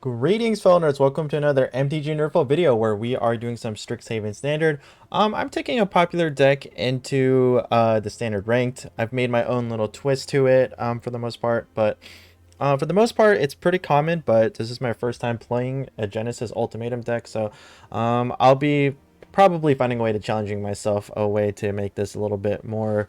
Greetings, fellow nerds. Welcome to another MTGA NerdPhil video where we are doing some Strixhaven standard. I'm taking a popular deck into the standard ranked. I've made my own little twist to it for the most part, but for the most part, it's pretty common. But this is my first time playing a Genesis Ultimatum deck, so I'll be probably finding a way to challenging myself a way to make this a little bit more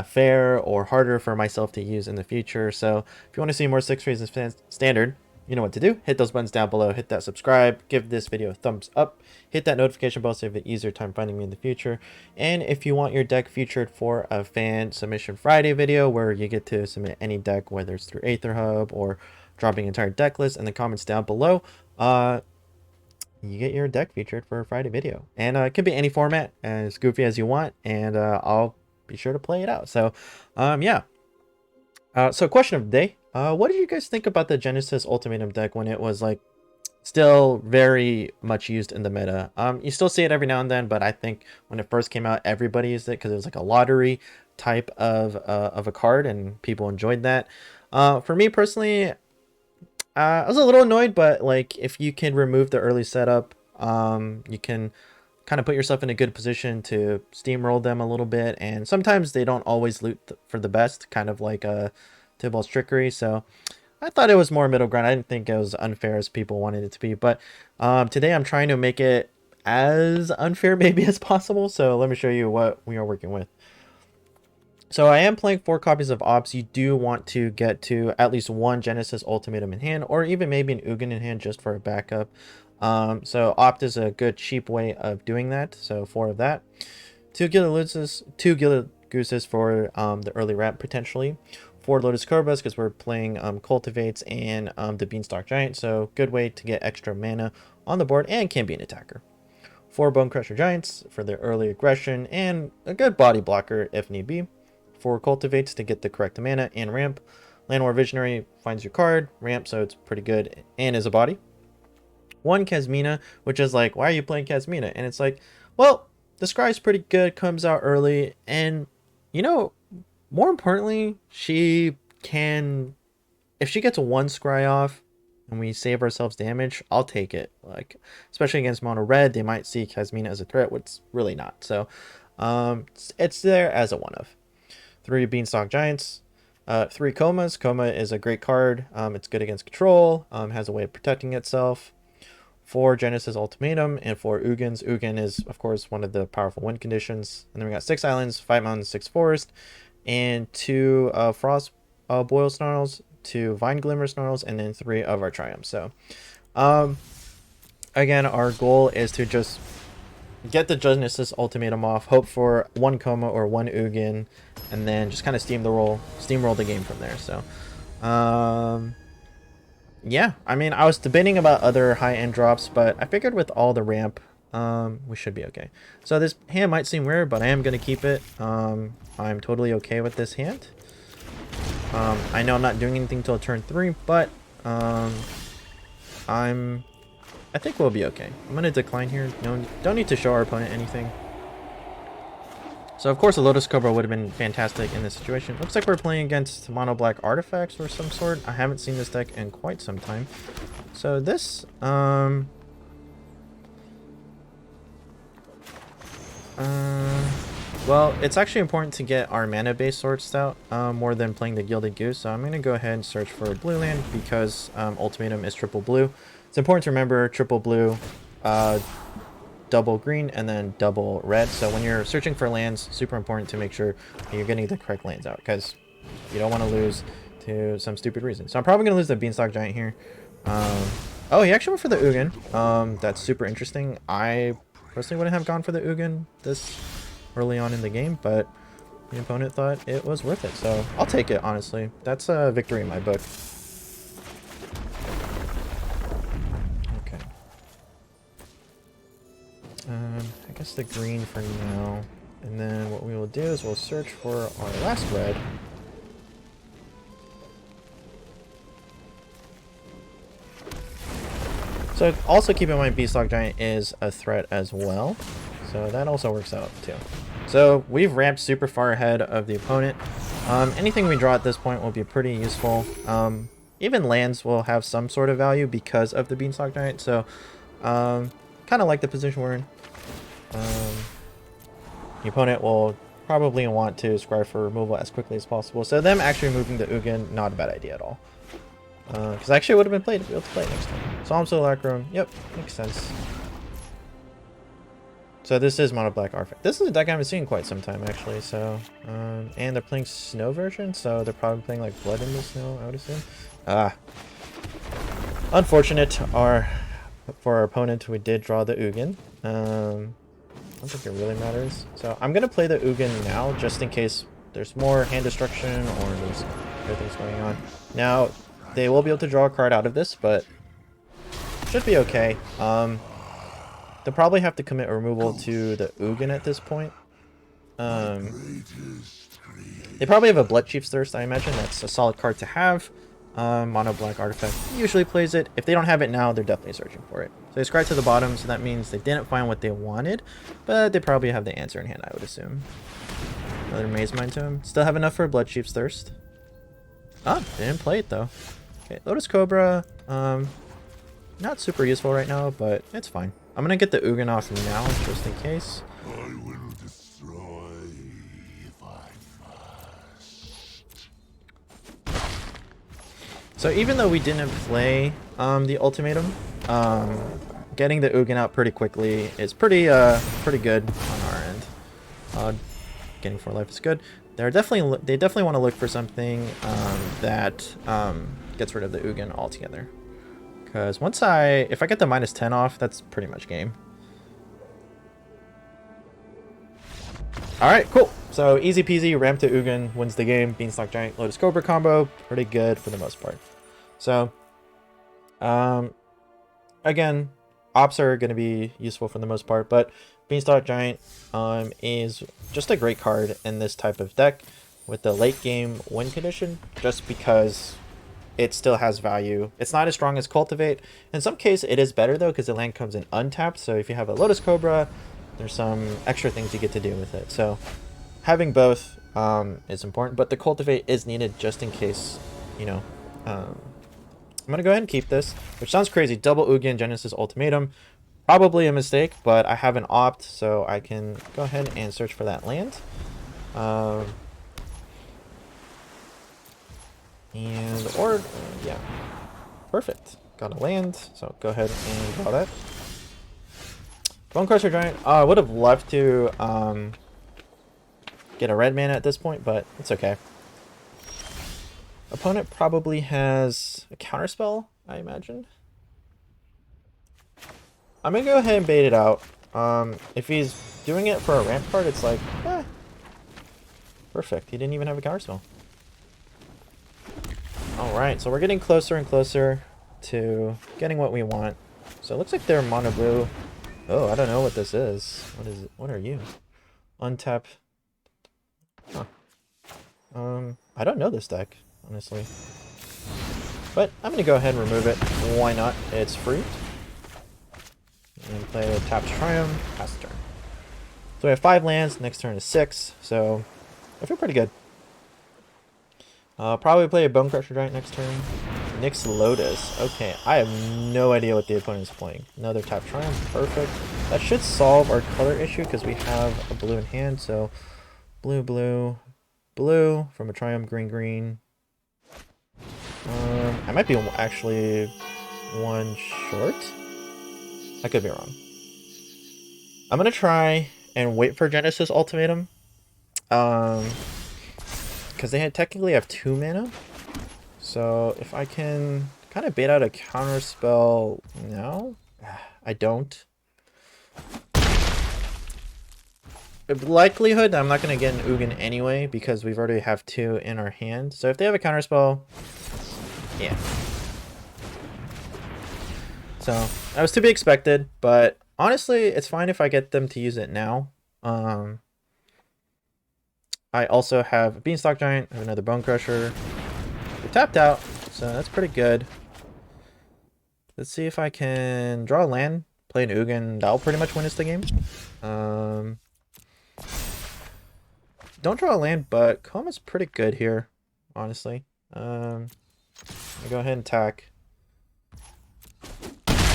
fair or harder for myself to use in the future. So if you want to see more Strixhaven standard, you know what to do. Hit those buttons down below, hit that subscribe, give this video a thumbs up, hit that notification bell so you have an easier time finding me in the future. And if you want your deck featured for a fan submission Friday video where you get to submit any deck, whether it's through Aether Hub or dropping an entire deck list in the comments down below, you get your deck featured for a Friday video. And it could be any format, as goofy as you want, and I'll be sure to play it out. So yeah. So question of the day. What did you guys think about the Genesis Ultimatum deck when it was like still very much used in the meta? You still see it every now and then, but I think when it first came out, everybody used it because it was like a lottery type of a card, and people enjoyed that. For me personally, I was a little annoyed, but like if you can remove the early setup, you can kind of put yourself in a good position to steamroll them a little bit, and sometimes they don't always loot for the best, kind of like Tybalt's Trickery. So I thought it was more middle ground. I didn't think it was unfair as people wanted it to be, but today I'm trying to make it as unfair maybe as possible. So let me show you what we are working with. So I am playing 4 copies of Ops. You do want to get to at least 1 Genesis Ultimatum in hand, or even maybe an Ugin in hand just for a backup. So Opt is a good cheap way of doing that. So 4 of that. 2 Gilded Gooses for the early ramp potentially. 4 Lotus Cobras because we're playing Cultivates and the Beanstalk Giant. So good way to get extra mana on the board and can be an attacker. 4 Bone Crusher Giants for their early aggression and a good body blocker if need be. 4 Cultivates to get the correct mana and ramp. Landwar Visionary finds your card, ramp, so it's pretty good and is a body. 1 Kasmina, which is like, why are you playing Kasmina? And it's like, well, the scry's pretty good, comes out early, and you know, more importantly, she can, if she gets 1 scry off and we save ourselves damage, I'll take it. Like, especially against mono red, they might see Kasmina as a threat, which it's really not. So it's there as a one of. 3 Beanstalk Giants, 3 Comas. Coma is a great card. It's good against control, has a way of protecting itself. 4 Genesis Ultimatum, and 4 Ugins. Ugin is, of course, one of the powerful win conditions. And then we got 6 Islands, 5 Mountains, 6 Forest, and 2 Frost Boil Snarls, 2 Vine Glimmer Snarls, and then 3 of our Triumphs. So, again, our goal is to just get the Genesis Ultimatum off, hope for 1 Coma or 1 Ugin, and then just kind of steamroll the game from there. So, yeah, I mean, I was debating about other high-end drops, but I figured with all the ramp, we should be okay. So this hand might seem weird, but I am going to keep it. I'm totally okay with this hand. I know I'm not doing anything till turn 3, but I think we'll be okay. I'm going to decline here. No, don't need to show our opponent anything. So of course a Lotus Cobra would have been fantastic in this situation. Looks like we're playing against mono black artifacts or some sort. I haven't seen this deck in quite some time. So this well, it's actually important to get our mana base sorted out more than playing the Gilded Goose. So I'm going to go ahead and search for blue land because Ultimatum is triple blue. It's important to remember triple blue, double green, and then double red. So when you're searching for lands, super important to make sure you're getting the correct lands out because you don't want to lose to some stupid reason. So I'm probably going to lose the Beanstalk Giant here. Oh, he actually went for the Ugin. That's super interesting. I personally wouldn't have gone for the Ugin this early on in the game, but the opponent thought it was worth it. So I'll take it, honestly. That's a victory in my book. I guess the green for now, and then what we will do is we'll search for our last red. So also keep in mind Beanstalk Giant is a threat as well, so that also works out too. So we've ramped super far ahead of the opponent. Anything we draw at this point will be pretty useful. even lands will have some sort of value because of the Beanstalk Giant. So, kind of like the position we're in. The opponent will probably want to scry for removal as quickly as possible. So them actually moving the Ugin, not a bad idea at all. Because actually would have been able to play it next time. Solemn Simulacrum, yep, makes sense. So this is mono black artifact. This is a deck I haven't seen in quite some time actually. So, and they're playing snow version, so they're probably playing like blood in the snow, I would assume. Unfortunate. For our opponent, we did draw the Ugin. I don't think it really matters. So I'm gonna play the Ugin now, just in case there's more hand destruction or there's other things going on. Now they will be able to draw a card out of this, but should be okay. They'll probably have to commit a removal to the Ugin at this point. They probably have a Blood Chief's Thirst, I imagine. That's a solid card to have. Mono black artifact usually plays it. If they don't have it now, they're definitely searching for it. So they scry to the bottom, so that means they didn't find what they wanted, but they probably have the answer in hand, I would assume. Another Maze Mine to him. Still have enough for a Blood Chief's Thirst. Oh, they didn't play it though. Okay, Lotus Cobra. Not super useful right now, but it's fine. I'm gonna get the Ugin off now, just in case. I will destroy if I must. So even though we didn't play the Ultimatum, getting the Ugin out pretty quickly is pretty good on our end. Getting 4 life is good. They definitely want to look for something that gets rid of the Ugin altogether. Because if I get the -10 off, that's pretty much game. Alright, cool. So easy peasy, ramp to Ugin, wins the game. Beanstalk Giant, Lotus Cobra combo, pretty good for the most part. So, again, ops are going to be useful for the most part, but Beanstalk Giant is just a great card in this type of deck with the late game win condition, just because it still has value. It's not as strong as Cultivate. In some case, it is better though, because the land comes in untapped. So if you have a Lotus Cobra, there's some extra things you get to do with it. So having both is important, but the Cultivate is needed just in case, you know. I'm going to go ahead and keep this, which sounds crazy. Double Ugin, Genesis Ultimatum. Probably a mistake, but I have an opt, so I can go ahead and search for that land. Yeah, perfect. Got a land, so go ahead and draw that. Bone Crusher Giant. I would have loved to get a red mana at this point, but it's okay. Opponent probably has a counterspell, I imagine. I'm gonna go ahead and bait it out. If he's doing it for a ramp card, it's like, perfect. He didn't even have a counterspell. Alright, so we're getting closer and closer to getting what we want. So it looks like they're mono blue. Oh, I don't know what this is. What is it? What are you? Untap. Huh. I don't know this deck, honestly. But I'm gonna go ahead and remove it. Why not? It's free. And play a tapped Triumph, pass the turn. So we have 5 lands, next turn is 6, so I feel pretty good. Probably play a Bone Crusher Giant next turn. Nyx Lotus. Okay, I have no idea what the opponent is playing. Another tap Triumph, perfect. That should solve our color issue because we have a blue in hand. So blue, blue, blue from a Triumph, green, green. I might be actually one short. I could be wrong. I'm gonna try and wait for Genesis Ultimatum. Because they technically have 2 mana. So if I can kind of bait out a counter spell now, I don't. The likelihood I'm not going to get an Ugin anyway because we've already have 2 in our hand. So if they have a counter spell, yeah. So that was to be expected, but honestly, it's fine if I get them to use it now. I also have a Beanstalk Giant, I have another Bone Crusher. We're tapped out, so that's pretty good. Let's see if I can draw a land, play an Ugin. That'll pretty much win us the game. Don't draw a land, but Koma's pretty good here, honestly. I go ahead and attack.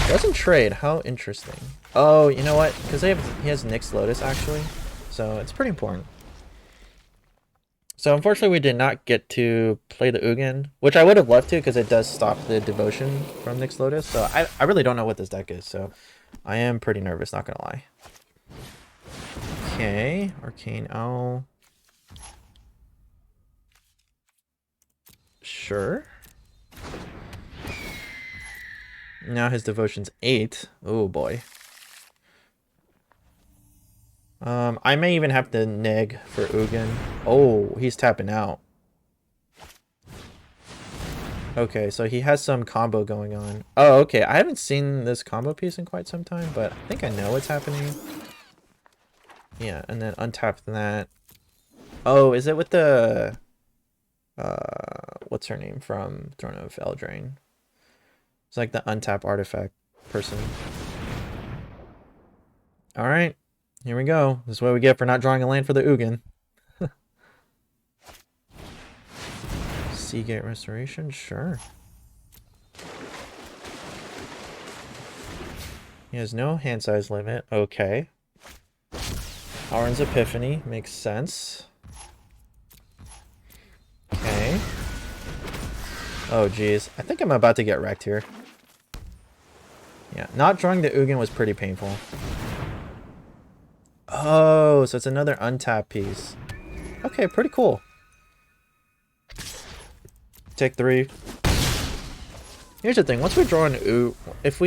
Doesn't trade. How interesting. Oh, you know what? Because he has Nyx Lotus actually, so it's pretty important. So unfortunately, we did not get to play the Ugin, which I would have loved to because it does stop the devotion from Nyx Lotus. So I really don't know what this deck is. So I am pretty nervous, not gonna lie. Okay, Arcane Owl. Sure. Now his devotion's 8. Oh boy. I may even have to neg for Ugin. Oh, he's tapping out. Okay, so he has some combo going on. Oh, okay. I haven't seen this combo piece in quite some time, but I think I know what's happening. Yeah, and then untap that. Oh, is it with the... what's her name from Throne of Eldraine? It's like the untap artifact person. Alright, here we go. This is what we get for not drawing a land for the Ugin. Seagate Restoration? Sure. He has no hand size limit. Okay. Auron's Epiphany. Makes sense. Okay. Oh, geez. I think I'm about to get wrecked here. Yeah, not drawing the Ugin was pretty painful. Oh, so it's another untap piece. Okay, pretty cool. Take 3. Here's the thing. Once we draw an if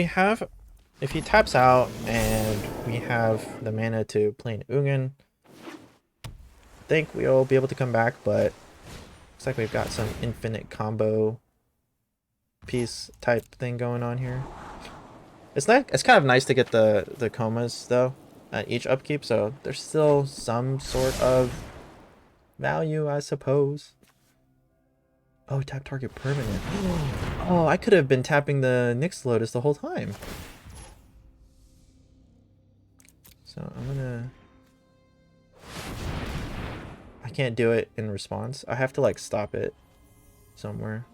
he taps out and we have the mana to play an Ugin, I think we'll be able to come back, but looks like we've got some infinite combo piece type thing going on here. It's kind of nice to get the comas though at each upkeep, so there's still some sort of value, I suppose. Oh, tap target permanent. Oh, I could have been tapping the Nyx Lotus the whole time. So I'm gonna... I can't do it in response. I have to like stop it somewhere.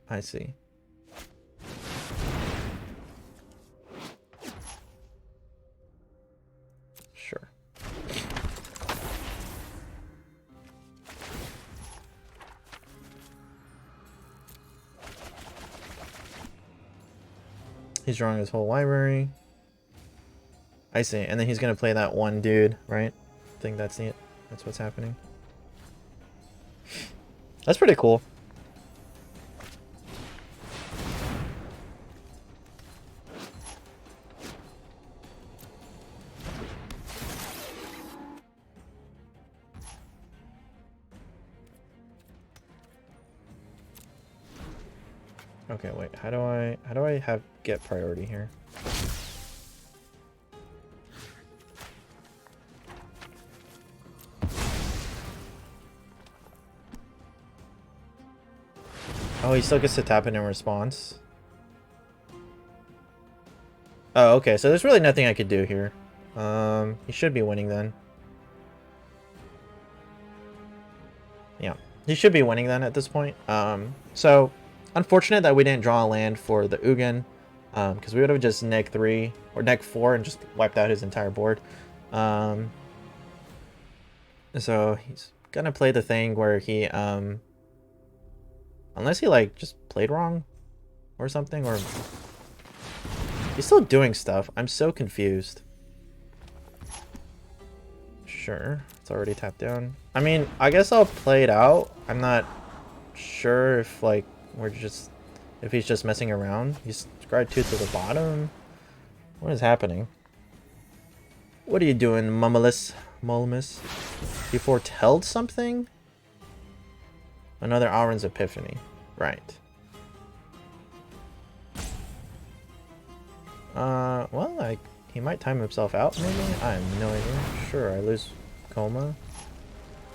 I see. Sure. He's drawing his whole library. I see. And then he's going to play that one dude, right? I think that's it. That's what's happening. That's pretty cool. Okay, wait. How do I have get priority here? Oh, he still gets to tap it in response. Oh, okay. So there's really nothing I could do here. He should be winning then. Yeah, he should be winning then at this point. So unfortunate that we didn't draw a land for the Ugin, because we would have just neg 3 or neg 4 and just wiped out his entire board. So he's gonna play the thing where he unless he like just played wrong or something, or he's still doing stuff. I'm so confused. Sure, it's already tapped down. I mean, I guess I'll play it out. I'm not sure if like if he's just messing around. He's scribed 2 to the bottom. What is happening? What are you doing, Mummalus? You foretelled something? Another Auron's Epiphany. Right. Well, like, he might time himself out, maybe? I have no idea. Sure, I lose Coma.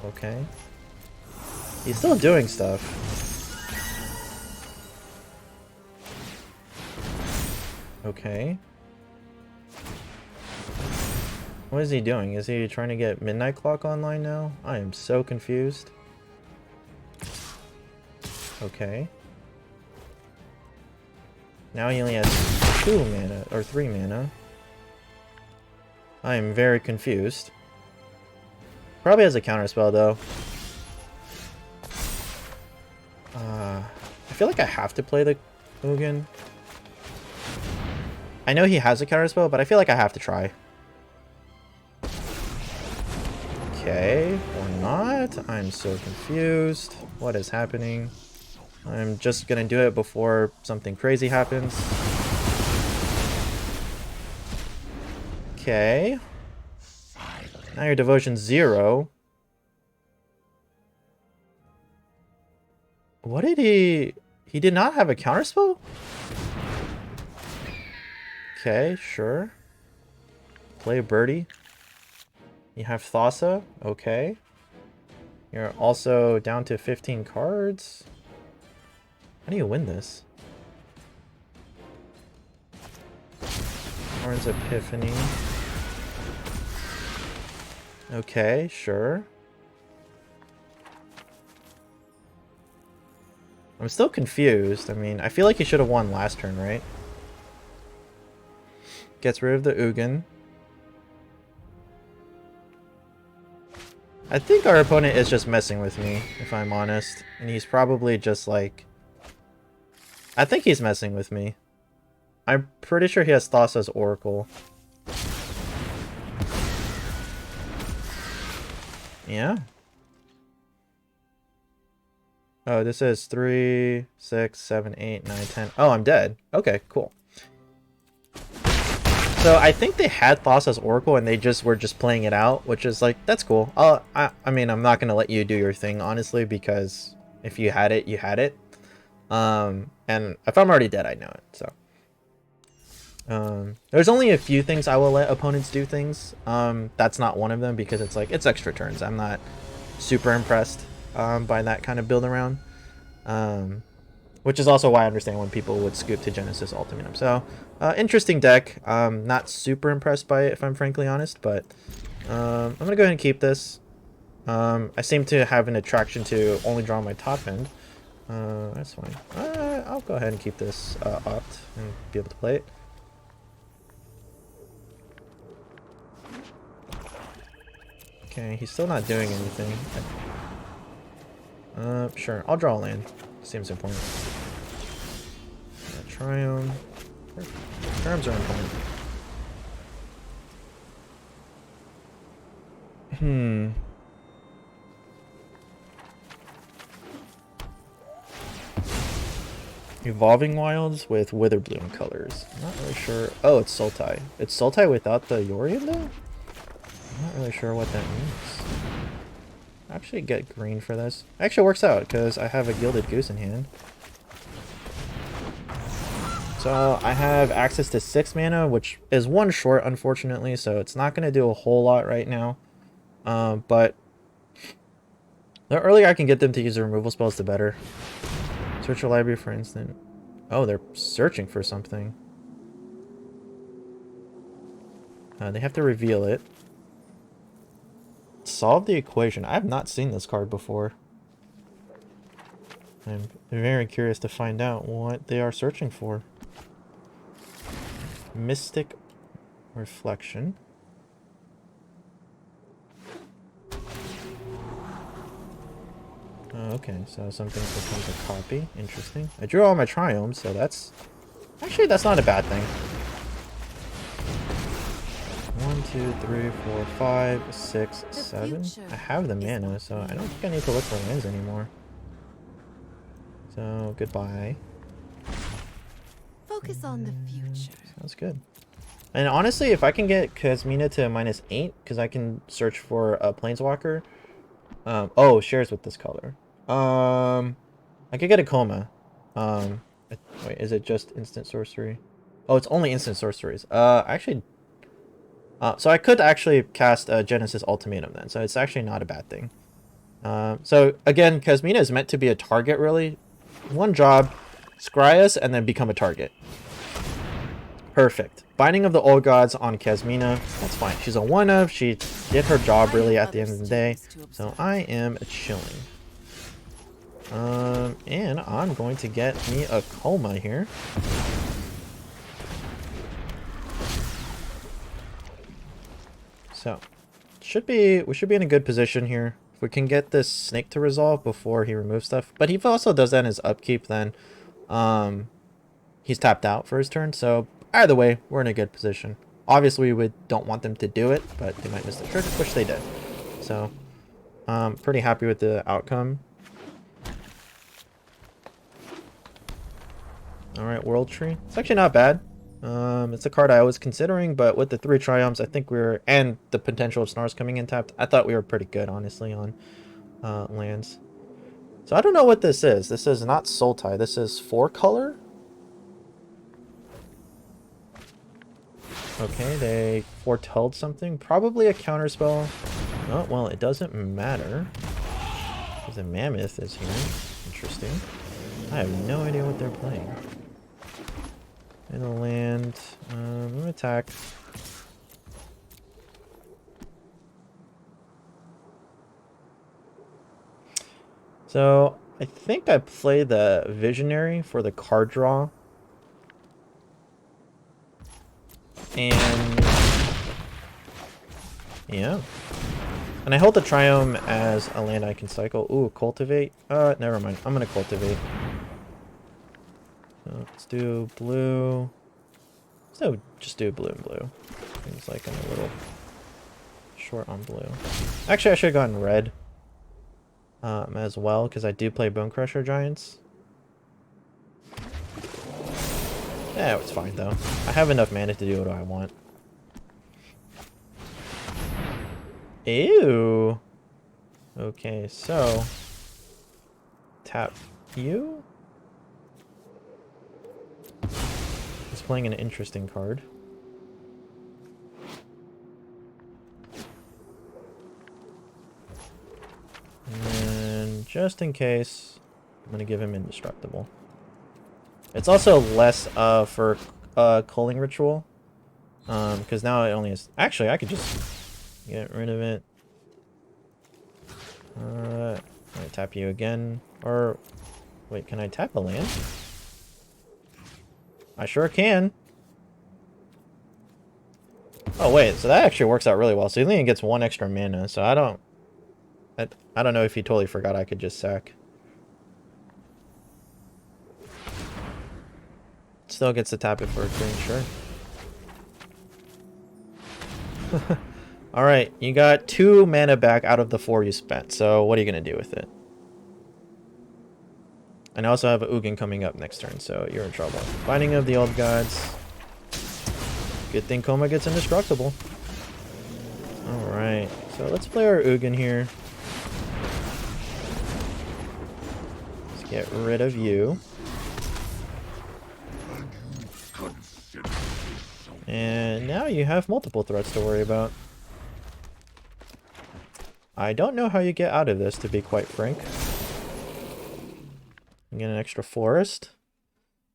Okay. He's still doing stuff. Okay. What is he doing? Is he trying to get Midnight Clock online now? I am so confused. Okay. Now he only has 2 mana, or 3 mana. I am very confused. Probably has a counterspell though. I feel like I have to play the Ugin. I know he has a counterspell, but I feel like I have to try. Okay, or not. I'm so confused. What is happening? I'm just gonna do it before something crazy happens. Okay. Now your devotion's 0. What did he... He did not have a counterspell? Okay, sure. Play a birdie. You have Thassa. Okay. You're also down to 15 cards. How do you win this? Orange Epiphany. Okay, sure. I'm still confused. I mean, I feel like he should have won last turn, right? Gets rid of the Ugin. I think our opponent is just messing with me, if I'm honest. And he's probably just like... I think he's messing with me. I'm pretty sure he has Thassa's Oracle. Yeah. Oh, this is 3, 6, 7, 8, 9, 10. Oh, I'm dead. Okay, cool. So I think they had Thassa's Oracle and they were just playing it out, which is like, that's cool. I mean, I'm not going to let you do your thing, honestly, because if you had it, you had it. And if I'm already dead, I know it, so. There's only a few things I will let opponents do things. That's not one of them because it's like, it's extra turns. I'm not super impressed by that kind of build around. Which is also why I understand when people would scoop to Genesis Ultimatum. So, interesting deck. Not super impressed by it, if I'm frankly honest, but I'm going to go ahead and keep this. I seem to have an attraction to only draw my top end. That's fine. I'll go ahead and keep this opt and be able to play it. Okay, he's still not doing anything. Sure, I'll draw a land. Seems important. Triumph. Triumphs are important. Evolving Wilds with Witherbloom colors. I'm not really sure. Oh, it's Sultai. It's Sultai without the Yorion, though? I'm not really sure what that means. Actually get green for this. Actually works out because I have a Gilded Goose in hand. So I have access to 6 mana, which is 1 short, unfortunately, so it's not going to do a whole lot right now. But the earlier I can get them to use the removal spells, the better. Search your library for instant. Oh, they're searching for something. They have to reveal it. Solve the equation. I have not seen this card before. I'm very curious to find out what they are searching for. Mystic Reflection. Oh, okay, so something becomes a copy. Interesting. I drew all my triumphs, so that's... Actually, that's not a bad thing. 1, 2, 3, 4, 5, 6, 7. I have the mana, so I don't think I need to look for lands anymore. So, goodbye. Focus on the future. Sounds good. And honestly, if I can get Kasmina to -8, because I can search for a Planeswalker. Oh, shares with this color. I could get a Coma. Wait, is it just instant sorcery? Oh, it's only instant sorceries. Actually... so I could actually cast Genesis Ultimatum then, so it's actually not a bad thing. So again, Kasmina is meant to be a target, really. One job, scry us, and then become a target. Perfect. Binding of the Old Gods on Kasmina. That's fine. She's a 1-of. She did her job, really, at the end of the day. So I am chilling. And I'm going to get me a coma here. So, we should be in a good position here. If we can get this snake to resolve before he removes stuff. But he also does that in his upkeep, then he's tapped out for his turn. So either way, we're in a good position. Obviously, we don't want them to do it, but they might miss the trick, which they did. So, pretty happy with the outcome. Alright, World Tree. It's actually not bad. It's a card I was considering, but with the 3 Triumphs, I think and the potential of Snarls coming in tapped, I thought we were pretty good, honestly, on lands. So I don't know what this is. This is not Sultai. This is 4 color? Okay, they foretold something. Probably a counterspell. Oh, well, it doesn't matter. Because a Mammoth is here. Interesting. I have no idea what they're playing. In the land. I'm going to attack. So, I think I play the Visionary for the card draw. And... yeah. And I hold the Triome as a land I can cycle. Ooh, Cultivate. Never mind. I'm going to Cultivate. So let's do blue. So just do blue and blue. Seems like I'm a little short on blue. Actually, I should have gone red as well, because I do play Bone Crusher Giants. Yeah, it's fine though. I have enough mana to do what I want. Ew. Okay, so tap you. He's playing an interesting card. And just in case, I'm gonna give him Indestructible. It's also less for Culling Ritual. Because now it only has... actually, I could just get rid of it. I'm gonna tap you again. Or... wait, can I tap a land? I sure can. Oh, wait, so that actually works out really well. So he only gets 1 extra mana, so I don't know if he totally forgot I could just sack. Still gets to tap it for a green, sure. Alright, you got 2 mana back out of the 4 you spent, so what are you going to do with it? And I also have a Ugin coming up next turn, so you're in trouble. Binding of the Old Gods. Good thing Koma gets Indestructible. Alright, so let's play our Ugin here. Let's get rid of you. And now you have multiple threats to worry about. I don't know how you get out of this, to be quite frank. You get an extra forest.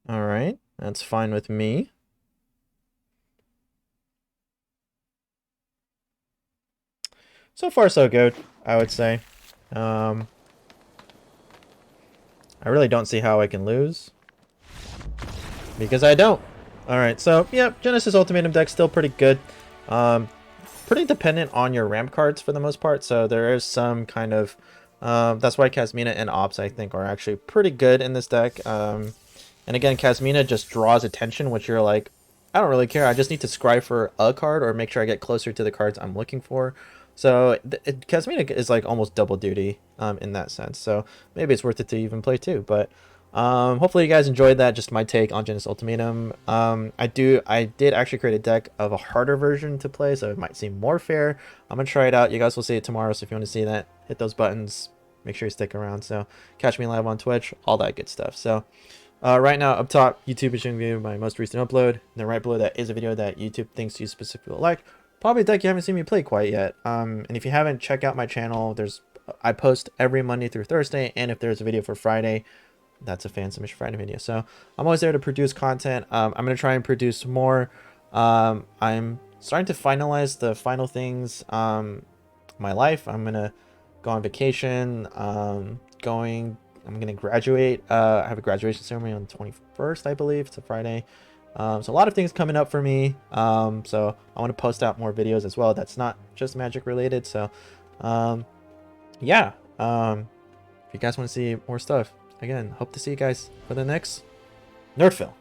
Alright, that's fine with me. So far, so good, I would say. I really don't see how I can lose. Because I don't. Alright, so, yeah, Genesis Ultimatum deck's still pretty good. Pretty dependent on your ramp cards for the most part, so there is some kind of... that's why Kasmina and Ops, I think, are actually pretty good in this deck. And again, Kasmina just draws attention, which you're like, I don't really care. I just need to scry for a card or make sure I get closer to the cards I'm looking for. So Kasmina is like almost double duty in that sense. So maybe it's worth it to even play too. But hopefully you guys enjoyed that. Just my take on Genesis Ultimatum. I did actually create a deck of a harder version to play, so it might seem more fair. I'm gonna try it out. You guys will see it tomorrow. So if you want to see that, hit those buttons. Make sure you stick around. So catch me live on Twitch, all that good stuff. So right now up top, YouTube is showing you my most recent upload. And then right below that is a video that YouTube thinks you specifically like. Probably a deck you haven't seen me play quite yet. And if you haven't, check out my channel. I post every Monday through Thursday, and if there's a video for Friday, that's a fan submission Friday video. So I'm always there to produce content. I'm going to try and produce more. I'm starting to finalize the final things. My life. I'm going to go on vacation. Going I'm gonna graduate. I have a graduation ceremony on the 21st, I believe. It's a Friday. So a lot of things coming up for me. So I want to post out more videos as well. That's not just Magic related. So, yeah. If you guys want to see more stuff, again, hope to see you guys for the next NerdPhil.